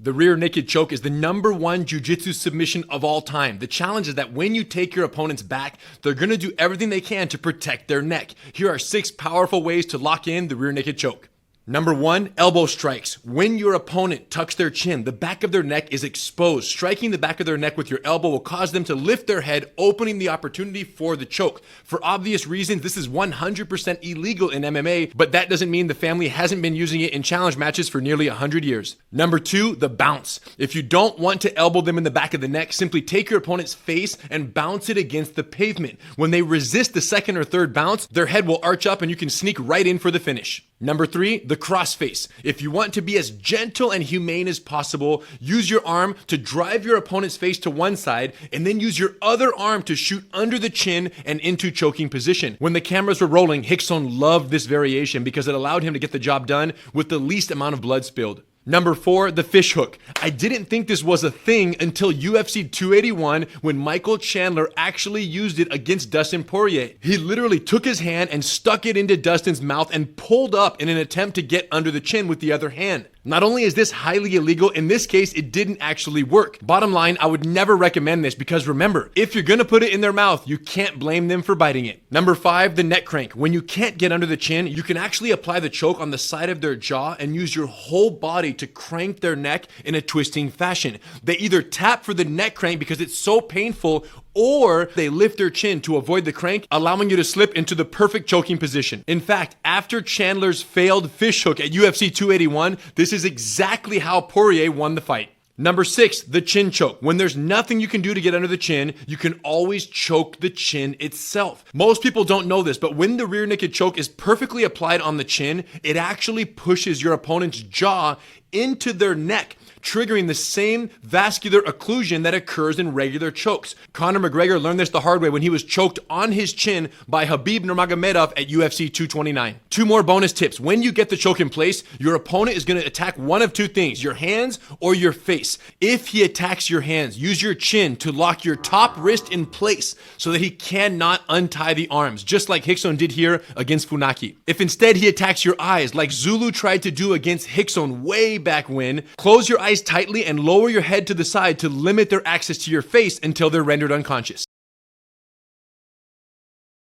The rear naked choke is the #1 jiu-jitsu submission of all time. The challenge is that when you take your opponent's back, they're going to do everything they can to protect their neck. Here are 6 powerful ways to lock in the rear naked choke. #1, elbow strikes. When your opponent tucks their chin, the back of their neck is exposed. Striking the back of their neck with your elbow will cause them to lift their head, opening the opportunity for the choke. For obvious reasons, this is 100% illegal in MMA, but that doesn't mean the family hasn't been using it in challenge matches for nearly 100 years. #2, the bounce. If you don't want to elbow them in the back of the neck, simply take your opponent's face and bounce it against the pavement. When they resist the second or third bounce, their head will arch up and you can sneak right in for the finish. #3, the crossface. If you want to be as gentle and humane as possible, use your arm to drive your opponent's face to one side and then use your other arm to shoot under the chin and into choking position. When the cameras were rolling, Rickson loved this variation because it allowed him to get the job done with the least amount of blood spilled. #4, the fish hook. I didn't think this was a thing until UFC 281 when Michael Chandler actually used it against Dustin Poirier. He literally took his hand and stuck it into Dustin's mouth and pulled up in an attempt to get under the chin with the other hand. Not only is this highly illegal, in this case, it didn't actually work. Bottom line, I would never recommend this because remember, if you're gonna put it in their mouth, you can't blame them for biting it. #5, the neck crank. When you can't get under the chin, you can actually apply the choke on the side of their jaw and use your whole body to crank their neck in a twisting fashion. They either tap for the neck crank because it's so painful, or they lift their chin to avoid the crank, allowing you to slip into the perfect choking position. In fact, after Chandler's failed fish hook at UFC 281, this is exactly how Poirier won the fight. #6, the chin choke. When there's nothing you can do to get under the chin, you can always choke the chin itself. Most people don't know this, but when the rear naked choke is perfectly applied on the chin, it actually pushes your opponent's jaw into their neck, triggering the same vascular occlusion that occurs in regular chokes. Conor McGregor learned this the hard way when he was choked on his chin by Khabib Nurmagomedov at UFC 229. 2 more bonus tips. When you get the choke in place, your opponent is going to attack one of 2 things, your hands or your face. If he attacks your hands, use your chin to lock your top wrist in place so that he cannot untie the arms, just like Rickson did here against Funaki. If instead he attacks your eyes, like Zulu tried to do against Rickson way back when, close your eyes tightly and lower your head to the side to limit their access to your face until they're rendered unconscious.